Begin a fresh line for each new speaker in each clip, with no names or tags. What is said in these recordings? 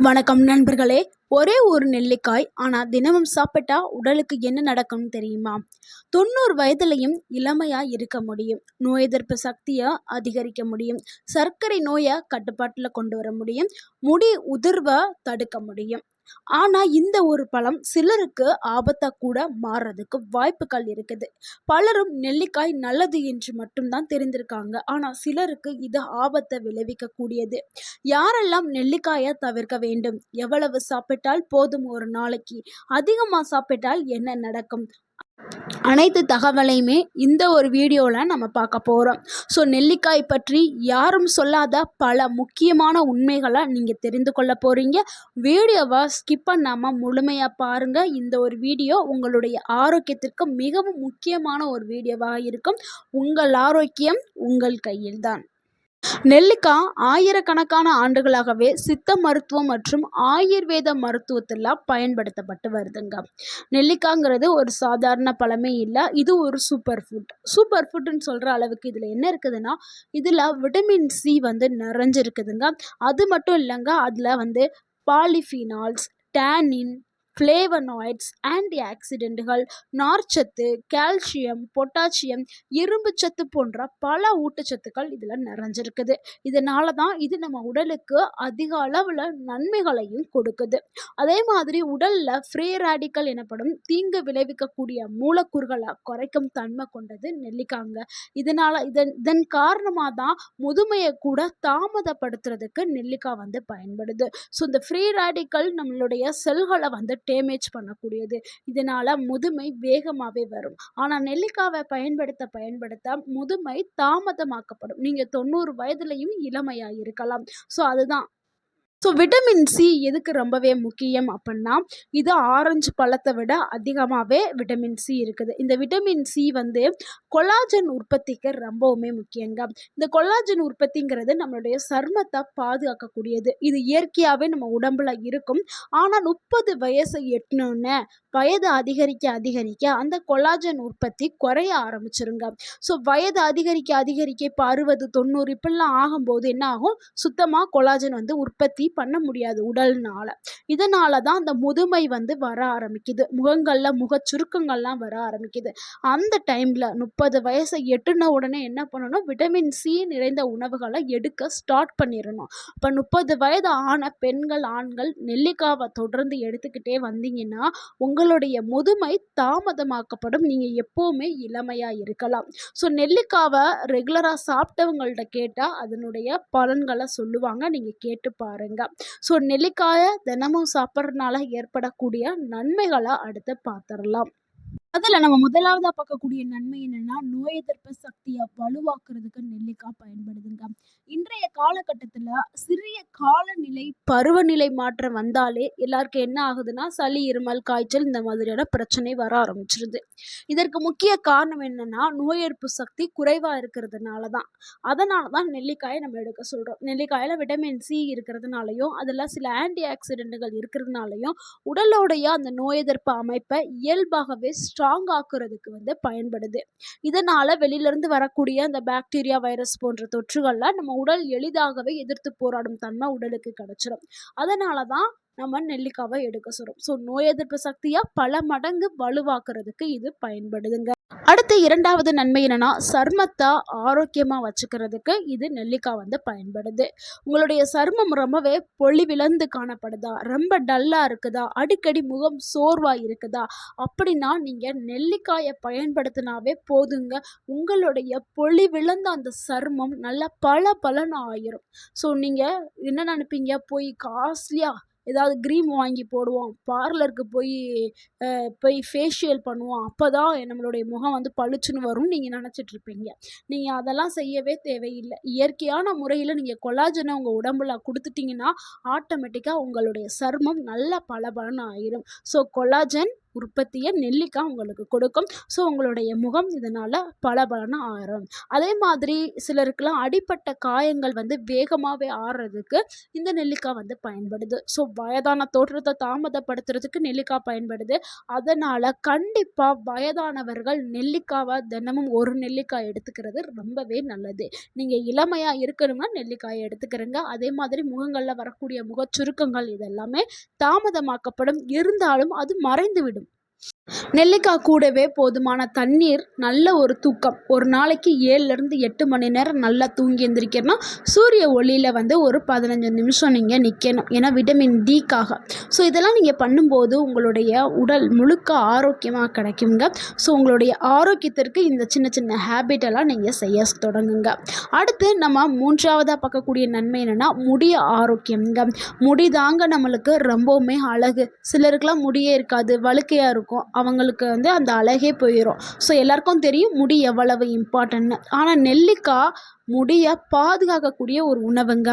வணக்கம் நண்பர்களே. ஒரே ஒரு நெல்லிக்காய், ஆனால் தினமும் சாப்பிட்டா உடலுக்கு என்ன நடக்கும்னு தெரியுமா? 90 வயதிலையும் இளமையா இருக்க முடியும். நோய் எதிர்ப்பு சக்தியை அதிகரிக்க முடியும். சர்க்கரை நோயை கட்டுப்பாட்டில் கொண்டு வர முடியும். முடி உதிர்வை தடுக்க முடியும். ஆனா இந்த ஒரு பழம் சிலருக்கு ஆபத்தா கூட மாறுறதுக்கு வாய்ப்புகள் இருக்குது. பலரும் நெல்லிக்காய் நல்லது என்று மட்டும்தான் தெரிந்திருக்காங்க. ஆனா சிலருக்கு இது ஆபத்தை விளைவிக்க கூடியது. யாரெல்லாம் நெல்லிக்காயை தவிர்க்க வேண்டும்? எவ்வளவு சாப்பிட்டால் போதும் ஒரு நாளைக்கு? அதிகமா சாப்பிட்டால் என்ன நடக்கும்? அனைத்து தகவலையுமே இந்த ஒரு வீடியோவில் நம்ம பார்க்க போகிறோம். ஸோ நெல்லிக்காய் பற்றி யாரும் சொல்லாத பல முக்கியமான உண்மைகளை நீங்கள் தெரிந்து கொள்ள போகிறீங்க. வீடியோவை ஸ்கிப் பண்ணாமல் முழுமையாக பாருங்கள். இந்த ஒரு வீடியோ உங்களுடைய ஆரோக்கியத்திற்கு மிகவும் முக்கியமான ஒரு வீடியோவாக இருக்கும். உங்கள் ஆரோக்கியம் உங்கள் கையில்தான். நெல்லிக்காய் ஆயிரக்கணக்கான ஆண்டுகளாகவே சித்த மருத்துவம் மற்றும் ஆயுர்வேத மருத்துவத்தில் பயன்படுத்தப்பட்டு வருதுங்க. நெல்லிக்காய்ங்கிறது ஒரு சாதாரண பழமே இல்லை, இது ஒரு சூப்பர் ஃபுட். சூப்பர் ஃபுட்டுன்னு சொல்கிற அளவுக்கு இதில் என்ன இருக்குதுன்னா, இதில் விட்டமின் சி நிறைஞ்சிருக்குதுங்க. அது மட்டும் இல்லைங்க, அதில் பாலிஃபினால்ஸ், டேனின், ஃப்ளேவனாய்ட்ஸ், ஆன்டி ஆக்சிடென்ட்டுகள், நார்ச்சத்து, கால்சியம், பொட்டாசியம், இரும்பு சத்து போன்ற பல ஊட்டச்சத்துக்கள் இதில் நிறைஞ்சிருக்குது. இதனால தான் இது நம்ம உடலுக்கு அதிக அளவில் நன்மைகளையும் கொடுக்குது. அதே மாதிரி உடலில் ஃப்ரீ ரேடிக்கல் எனப்படும் தீங்கு விளைவிக்கக்கூடிய மூலக்கூறுகளை குறைக்கும் தன்மை கொண்டது நெல்லிக்காங்க. இதன் காரணமாக தான் முதுமையை கூட தாமதப்படுத்துறதுக்கு நெல்லிக்காய் பயன்படுது. ஸோ இந்த ஃப்ரீ ரேடிக்கல் நம்மளுடைய செல்களை டேமேஜ் பண்ணக்கூடியது. இதனால் முதுமை வேகமாகவே வரும். ஆனால் நெல்லிக்காவை பயன்படுத்த முதுமை தாமதமாக்கப்படும். நீங்கள் 90 வயதுலையும் இளமையாக இருக்கலாம். ஸோ அதுதான். விட்டமின் சி எதுக்கு ரொம்பவே முக்கியம் அப்படின்னா, இது ஆரஞ்சு பழத்தை விட அதிகமாகவே விட்டமின் சி இருக்குது. இந்த விட்டமின் சி கொலாஜன் உற்பத்திக்கு ரொம்பவுமே முக்கியங்க. இந்த கொலாஜன் உற்பத்திங்கிறது நம்மளுடைய சருமத்தை பாதுகாக்கக்கூடியது. இது இயற்கையாகவே நம்ம உடம்புல இருக்கும். ஆனால் 30 வயசு எட்டணுன்னு வயது அதிகரிக்க அந்த கொலாஜன் உற்பத்தி குறைய ஆரம்பிச்சிருங்க. ஸோ வயது அதிகரிக்க இப்போ 60, 90 இப்படிலாம் ஆகும்போது என்ன ஆகும்? சுத்தமாக கொலாஜன் உற்பத்தி பண்ண முடியாது உடல்னால. இதனால தான் அந்த முதுமை வர ஆரம்பிக்குது. முகங்களில் முகச்சுருக்கங்கள்லாம் வர ஆரம்பிக்குது. அந்த டைமில் 30 வயசை எட்டுன உடனே என்ன பண்ணணும்? விட்டமின் சி நிறைந்த உணவுகளை எடுக்க ஸ்டார்ட் பண்ணிடணும். இப்போ 30 வயது ஆன பெண்கள், ஆண்கள் நெல்லிக்காவை தொடர்ந்து எடுத்துக்கிட்டே வந்தீங்கன்னா உங்களுடைய முதுமை தாமதமாக்கப்படும். நீங்கள் எப்போவுமே இளமையாக இருக்கலாம். ஸோ நெல்லிக்காவை ரெகுலராக சாப்பிட்டவங்கள்ட்ட கேட்டால் அதனுடைய பலன்களை சொல்லுவாங்க. நீங்கள் கேட்டு பாருங்க. ஸோ நெல்லிக்காயை தினமும் சாப்பிட்றதுனால ஏற்படக்கூடிய நன்மைகளை அடுத்து பார்த்துடலாம். அதில் நம்ம முதலாவதாக பார்க்கக்கூடிய நன்மை என்னென்னா, நோய் எதிர்ப்பு சக்தியை வலுவாக்குறதுக்கு நெல்லிக்காய் பயன்படுதுங்க. இன்றைய காலகட்டத்தில் சிறிய காலநிலை பருவநிலை மாற்றம் வந்தாலே எல்லாருக்கும் என்ன ஆகுதுன்னா, சளி, இருமல், காய்ச்சல் இந்த மாதிரியான பிரச்சனை வர ஆரம்பிச்சிருது. இதற்கு முக்கிய காரணம் என்னென்னா, நோய் எதிர்ப்பு சக்தி குறைவாக இருக்கிறதுனால தான். அதனால தான் நெல்லிக்காயை நம்ம எடுக்க சொல்கிறோம். நெல்லிக்காயில் விட்டமின் சி இருக்கிறதுனாலையும் அதில் சில ஆன்டி ஆக்சிடென்ட்டுகள் இருக்கிறதுனாலையும் உடலோடைய அந்த நோய் எதிர்ப்பு அமைப்பை இயல்பாகவே ஸ்ட்ராங் ஆக்குறதுக்கு பயன்படுது. இதனால வெளியிலிருந்து வரக்கூடிய அந்த பாக்டீரியா, வைரஸ் போன்ற தொற்றுகள்லாம் நம்ம உடல் எளிதாகவே எதிர்த்து போராடும் தன்மை உடலுக்கு கிடைச்சிடும். அதனால தான் நம்ம நெல்லிக்காவை எடுக்க சொல்றோம். ஸோ நோய் எதிர்ப்பு சக்தியா பல மடங்கு வலுவாக்குறதுக்கு இது பயன்படுதுங்க. அடுத்து இரண்டாவது நன்மை என்னன்னா, சருமத்தை ஆரோக்கியமாக வச்சுக்கிறதுக்கு இது நெல்லிக்காய் பயன்படுது. உங்களுடைய சருமம் ரொம்பவே பொலிவிழந்து காணப்படுதா, ரொம்ப டல்லாக இருக்குதா, அடிக்கடி முகம் சோர்வாக இருக்குதா அப்படின்னா நீங்கள் நெல்லிக்காயை பயன்படுத்தினாவே போதுங்க. உங்களுடைய பொலிவிழந்த அந்த சருமம் நல்லா பளபளன்னு ஆயிரும். ஸோ நீங்கள் என்ன நினைப்பீங்க? போய் காஸ்ட்லியாக ஏதாவது க்ரீம் வாங்கி போடுவோம், பார்லருக்கு போய் ஃபேஷியல் பண்ணுவோம், அப்போ தான் நம்மளுடைய முகம் பளிச்சுன்னு வரும்னு நீங்கள் நினச்சிட்ருப்பீங்க. நீங்கள் அதெல்லாம் செய்யவே தேவையில்லை. இயற்கையான முறையில் நீங்கள் கொலாஜனை உங்கள் உடம்புல கொடுத்துட்டிங்கன்னா ஆட்டோமேட்டிக்காக உங்களுடைய சருமம் நல்ல பளபளன்னு ஆயிரும். ஸோ கொலாஜன் உற்பத்தியை நெல்லிக்காய் உங்களுக்கு கொடுக்கும். ஸோ உங்களுடைய முகம் இதனால் பளபளன்னு ஆறும். அதே மாதிரி சிலருக்குலாம் அடிப்பட்ட காயங்கள் வந்து வேகமாகவே ஆறுறதுக்கு இந்த நெல்லிக்காய் வந்து பயன்படுது. ஸோ வயதான தோற்றத்தை தாமதப்படுத்துறதுக்கு நெல்லிக்காய் பயன்படுது. அதனால் கண்டிப்பாக வயதானவர்கள் நெல்லிக்காவை தினமும் ஒரு நெல்லிக்காய் எடுத்துக்கிறது ரொம்பவே நல்லது. நீங்கள் இளமையாக இருக்கணும்னா நெல்லிக்காயை எடுத்துக்கிறங்க. அதே மாதிரி முகங்களில் வரக்கூடிய முகச்சுருக்கங்கள் இதெல்லாமே தாமதமாக்கப்படும். இருந்தாலும் அது மறைந்துவிடும். நெல்லிக்காய் கூடவே போதுமான தண்ணீர், நல்ல ஒரு தூக்கம். ஒரு நாளைக்கு 7லேருந்து 8 மணி நேரம் நல்லா தூங்கி எந்திரிக்கணும். சூரிய ஒளியில் வந்து ஒரு 15 நிமிஷம் நீங்கள் நிற்கணும். ஏன்னா விட்டமின் டிக்காக. ஸோ இதெல்லாம் நீங்கள் பண்ணும்போது உங்களுடைய உடல் முழுக்க ஆரோக்கியமாக கிடைக்குங்க. ஸோ உங்களுடைய ஆரோக்கியத்திற்கு இந்த சின்ன சின்ன ஹேபிட்டெல்லாம் நீங்கள் செய்ய தொடங்குங்க. அடுத்து நம்ம 3ஆவதாக பார்க்கக்கூடிய நன்மை என்னென்னா முடிய ஆரோக்கியம்ங்க. முடி தாங்க நம்மளுக்கு ரொம்பவுமே அழகு. சிலருக்குலாம் முடியே இருக்காது, வழுக்கையாக இருக்கும். அவங்களுக்கு வந்து அந்த அழகே போயிடும். ஸோ எல்லாருக்கும் தெரியும் முடி எவ்வளவு இம்பார்ட்டன்ட்னு. ஆனால் நெல்லிக்காய் முடியை பாதுகாக்கக்கூடிய ஒரு உணவுங்க.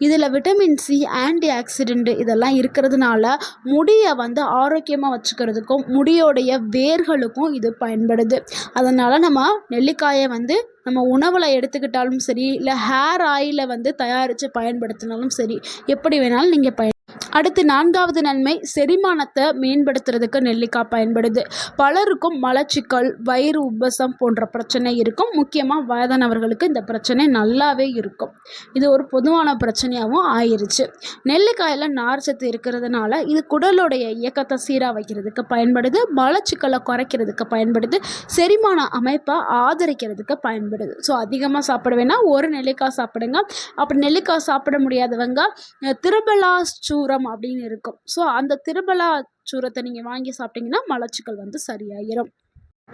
இதில் விட்டமின் சி, ஆன்டி ஆக்சிடென்ட் இதெல்லாம் இருக்கிறதுனால முடியை வந்து ஆரோக்கியமாக வச்சுக்கிறதுக்கும் முடியோடைய வேர்களுக்கும் இது பயன்படுது. அதனால் நம்ம நெல்லிக்காயை வந்து நம்ம உணவில் எடுத்துக்கிட்டாலும் சரி, இல்லை ஹேர் ஆயிலை வந்து தயாரித்து பயன்படுத்தினாலும் சரி, எப்படி வேணாலும் நீங்கள் அடுத்து 4வது நன்மை செரிமானத்தை மேம்படுத்துறதுக்கு நெல்லிக்காய் பயன்படுது. பலருக்கும் மலச்சிக்கல், வயிறு உப்பசம் போன்ற பிரச்சனை இருக்கும். முக்கியமாக வயதானவர்களுக்கு இந்த பிரச்சனை நல்லாவே இருக்கும். இது ஒரு பொதுவான பிரச்சனையாகவும் ஆயிடுச்சு. நெல்லிக்காயில் நார்ச்சத்து இருக்கிறதுனால இது குடலுடைய இயக்கத்தை சீராக வைக்கிறதுக்கு பயன்படுது. மலச்சிக்கலை குறைக்கிறதுக்கு பயன்படுது. செரிமான அமைப்பை ஆதரிக்கிறதுக்கு பயன்படுது. ஸோ அதிகமாக சாப்பிட வேணால் ஒரு நெல்லிக்காய் சாப்பிடுங்க. அப்படி நெல்லிக்காய் சாப்பிட முடியாதவங்க திரிபலா சூரம் அப்படின்னு இருக்கும். ஸோ அந்த திரிபலா சூரத்தை நீங்கள் வாங்கி சாப்பிட்டீங்கன்னா மலச்சிக்கல் வந்து சரியாயிரும்.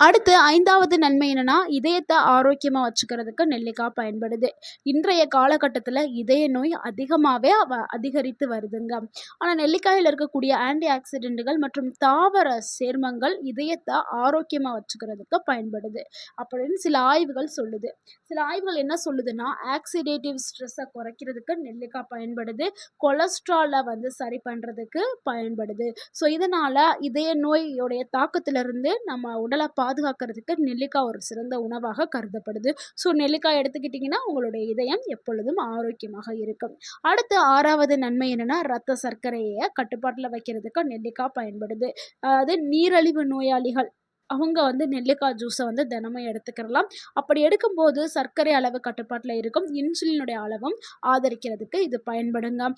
அடுத்து 5வது நன்மை என்னென்னா இதயத்தை ஆரோக்கியமாக வச்சுக்கிறதுக்கு நெல்லிக்காய் பயன்படுது. இன்றைய காலகட்டத்தில் இதய நோய் அதிகமாகவே அதிகரித்து வருதுங்க. ஆனால் நெல்லிக்காயில் இருக்கக்கூடிய ஆன்டி ஆக்சிடென்ட்டுகள் மற்றும் தாவர சேர்மங்கள் இதயத்தை ஆரோக்கியமாக வச்சுக்கிறதுக்கு பயன்படுது அப்படின்னு சில ஆய்வுகள் சொல்லுது. சில ஆய்வுகள் என்ன சொல்லுதுன்னா ஆக்சிடேட்டிவ் ஸ்ட்ரெஸ்ஸை குறைக்கிறதுக்கு நெல்லிக்காய் பயன்படுது. கொலஸ்ட்ராலை வந்து சரி பண்ணுறதுக்கு பயன்படுது. ஸோ இதனால் இதய நோயோடைய தாக்கத்திலிருந்து நம்ம உடலை பாதுகாக்கிறதுக்கு நெல்லிக்காய் ஒரு சிறந்த உணவாக கருதப்படுது. ஸோ நெல்லிக்காய் எடுத்துக்கிட்டிங்கன்னா உங்களுடைய இதயம் எப்பொழுதும் ஆரோக்கியமாக இருக்கும். அடுத்து 6வது நன்மை என்னென்னா இரத்த சர்க்கரையை கட்டுப்பாட்டில் வைக்கிறதுக்கு நெல்லிக்காய் பயன்படுது. அதாவது நீரிழிவு நோயாளிகள் அவங்க வந்து நெல்லிக்காய் ஜூஸை வந்து தினமும் எடுத்துக்கிறலாம். அப்படி எடுக்கும்போது சர்க்கரை அளவு கட்டுப்பாட்டில் இருக்கும். இன்சுலினுடைய அளவும் ஆதரிக்கிறதுக்கு இது பயன்படுங்க.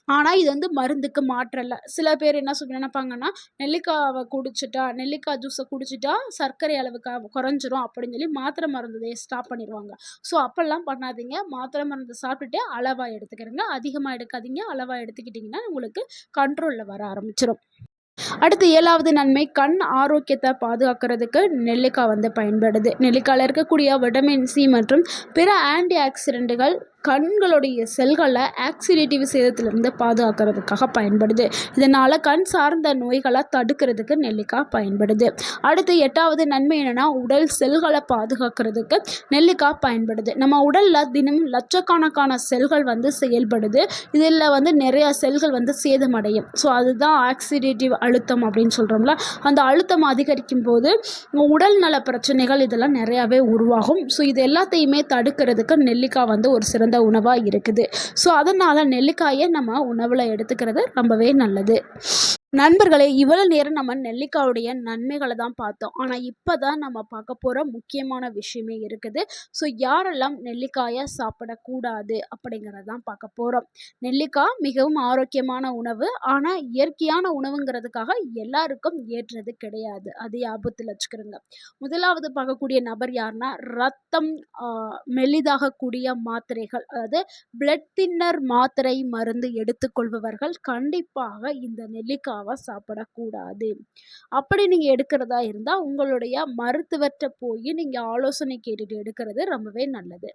ஆனால் இது வந்து மருந்துக்கு மாற்றலை. சில பேர் என்ன நினைப்பாங்கன்னா நெல்லிக்காய் ஜூஸை குடிச்சிட்டா சர்க்கரை அளவு குறைஞ்சிரும் அப்படின்னு சொல்லி மாத்திரை மருந்தை ஸ்டாப் பண்ணிடுவாங்க. ஸோ அப்போல்லாம் பண்ணாதீங்க. மாத்திரை மருந்து சாப்பிட்டுட்டு அளவாக எடுத்துக்கிறங்க. அதிகமாக எடுக்காதீங்க. அளவாக எடுத்துக்கிட்டிங்கன்னா உங்களுக்கு கண்ட்ரோலில் வர ஆரம்பிச்சிடும். அடுத்து 7வது நன்மை கண் ஆரோக்கியத்தை பாதுகாக்கிறதுக்கு நெல்லிக்காய் வந்து பயன்படுது. நெல்லிக்காயில் இருக்கக்கூடிய விட்டமின் சி மற்றும் பிற ஆன்டி ஆக்சிடென்ட்டுகள் கண்களுடைய செல்களை ஆக்சிடேட்டிவ் சேதத்திலிருந்து பாதுகாக்கிறதுக்காக பயன்படுது. இதனால் கண் சார்ந்த நோய்களை தடுக்கிறதுக்கு நெல்லிக்காய் பயன்படுது. அடுத்து 8வது நன்மை என்னென்னா உடல் செல்களை பாதுகாக்கிறதுக்கு நெல்லிக்காய் பயன்படுது. நம்ம உடலில் தினமும் லட்சக்கணக்கான செல்கள் வந்து செயல்படுது. இதில் வந்து நிறையா செல்கள் வந்து சேதமடையும். ஸோ அதுதான் ஆக்சிடேட்டிவ் அழுத்தம் அப்படின்னு சொல்கிறோம்ல. அந்த அழுத்தம் அதிகரிக்கும் போது உடல் நல பிரச்சனைகள் இதெல்லாம் நிறையாவே உருவாகும். ஸோ இது எல்லாத்தையுமே தடுக்கிறதுக்கு நெல்லிக்காய் வந்து ஒரு சிறந்த உணவாக இருக்குது. ஸோ அதனால் நெல்லிக்காயை நம்ம உணவில் எடுத்துக்கிறது ரொம்பவே நல்லது. நண்பர்களே, இவ்வளோ நேரம் நம்ம நெல்லிக்காயுடைய நன்மைகளை தான் பார்த்தோம். ஆனால் இப்போ தான் நம்ம பார்க்க போகிற முக்கியமான விஷயமே இருக்குது. ஸோ யாரெல்லாம் நெல்லிக்காயை சாப்பிடக்கூடாது அப்படிங்கிறது தான் பார்க்க போகிறோம். நெல்லிக்காய் மிகவும் ஆரோக்கியமான உணவு. ஆனால் இயற்கையான உணவுங்கிறதுக்காக எல்லாருக்கும் ஏற்றது கிடையாது. அது ஞாபகத்தில் வச்சுக்கிறோங்க. முதலாவது பார்க்கக்கூடிய நபர் யாருன்னா ரத்தம் மெலிதாகக்கூடிய மாத்திரைகள், அதாவது பிளட் தின்னர் மாத்திரை மருந்து எடுத்துக்கொள்பவர்கள் கண்டிப்பாக இந்த நெல்லிக்காய் சாப்பிடக்கூடாது. அப்படி நீங்க எடுக்கிறதா இருந்தா உங்களுடைய மருத்துவர்கிட்ட போய் நீங்க ஆலோசனை கேட்டுட்டு எடுக்கிறது ரொம்பவே நல்லது.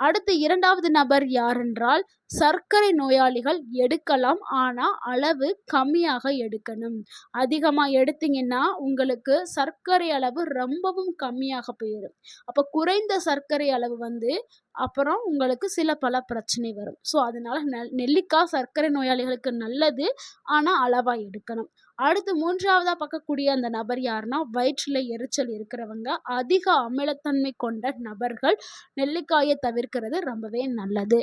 அடுத்து 2வது நபர் யார் என்றால் சர்க்கரை நோயாளிகள் எடுக்கலாம், ஆனா அளவு கம்மியாக எடுக்கணும். அதிகமா எடுத்தீங்கன்னா உங்களுக்கு சர்க்கரை அளவு ரொம்பவும் கம்மியாக போயிரும். அப்ப குறைந்த சர்க்கரை அளவு அப்புறம் உங்களுக்கு சில பல பிரச்சனை வரும். ஸோ அதனால நெல்லிக்காய் சர்க்கரை நோயாளிகளுக்கு நல்லது. ஆனா அளவா எடுக்கணும். அடுத்து 3வதா பார்க்கக்கூடிய அந்த நபர் யாருன்னா, வயிற்றில எரிச்சல் இருக்கிறவங்க. அதிக அமிலத்தன்மை கொண்ட நபர்கள் நெல்லிக்காய தவிர்க்கிறது ரொம்பவே நல்லது.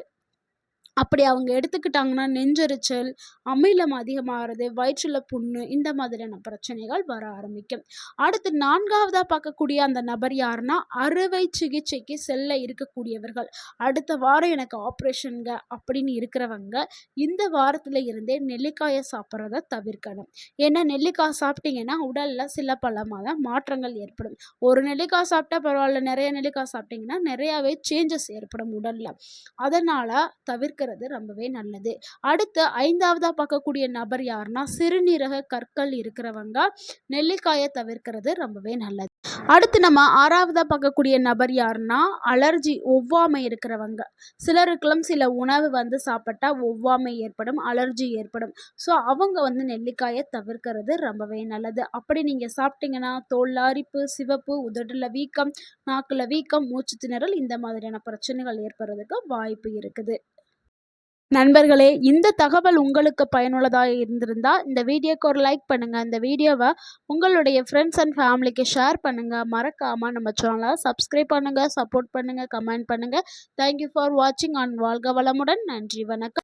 அப்படி அவங்க எடுத்துக்கிட்டாங்கன்னா, நெஞ்செரிச்சல், அமிலம் அதிகமாகுறது, வயிற்றில புண்ணு இந்த மாதிரியான பிரச்சனைகள் வர ஆரம்பிக்கும். அடுத்து 4வதா பார்க்கக்கூடிய அந்த நபர் யாருன்னா, அறுவை சிகிச்சைக்கு செல்ல இருக்கக்கூடியவர்கள். அடுத்த வாரம் எனக்கு ஆப்ரேஷன்ங்க அப்படின்னு இருக்கிறவங்க, இந்த வாரத்துல இருந்தே நெல்லிக்காய சாப்பிட்றத தவிர்க்கணும். ஏன்னா நெல்லிக்காய் சாப்பிட்டீங்கன்னா, உடல்ல சில பலமான மாற்றங்கள் ஏற்படும். ஒரு நெல்லிக்காய் சாப்பிட்டா பரவாயில்ல, நிறைய நெல்லிக்காய் சாப்பிட்டீங்கன்னா நிறையாவே சேஞ்சஸ் ஏற்படும் உடல்ல. அதனால தவிர்க்கிறது ரொம்பவே நல்லது. அடுத்து 5வதா பார்க்கக்கூடிய நபர் யாருன்னா, சிறுநீரக கற்கள் இருக்கிறவங்க நெல்லிக்காய தவிர்க்கிறது ரொம்பவே நல்லது. அடுத்து நம்ம 6வதா பார்க்கக்கூடிய நபர் யாருன்னா, அலர்ஜி ஒவ்வாமை இருக்கிறவங்க. சிலருக்கெல்லாம் சில உணவு சாப்பிட்டா ஒவ்வாமை ஏற்படும், அலர்ஜி ஏற்படும். ஸோ அவங்க நெல்லிக்காய தவிர்க்கிறது ரொம்பவே நல்லது. அப்படி நீங்க சாப்பிட்டீங்கன்னா தோல்ல அரிப்பு, சிவப்பு, உதடுல வீக்கம், நாக்குல வீக்கம், மூச்சு திணறல் இந்த மாதிரியான பிரச்சனைகள் ஏற்படுறதுக்கு வாய்ப்பு இருக்குது. நண்பர்களே, இந்த தகவல் உங்களுக்கு பயனுள்ளதா இருந்திருந்தா இந்த வீடியோக்கு ஒரு லைக் பண்ணுங்க. இந்த வீடியோவை உங்களுடைய ஃப்ரெண்ட்ஸ் அண்ட் ஃபேமிலிக்கு ஷேர் பண்ணுங்க. மறக்காம நம்ம சேனலை சப்ஸ்கிரைப் பண்ணுங்க, சப்போர்ட் பண்ணுங்க, கமெண்ட் பண்ணுங்க. தேங்க்யூ ஃபார் வாட்சிங் அண்ட் வாழ்க வளமுடன். நன்றி, வணக்கம்.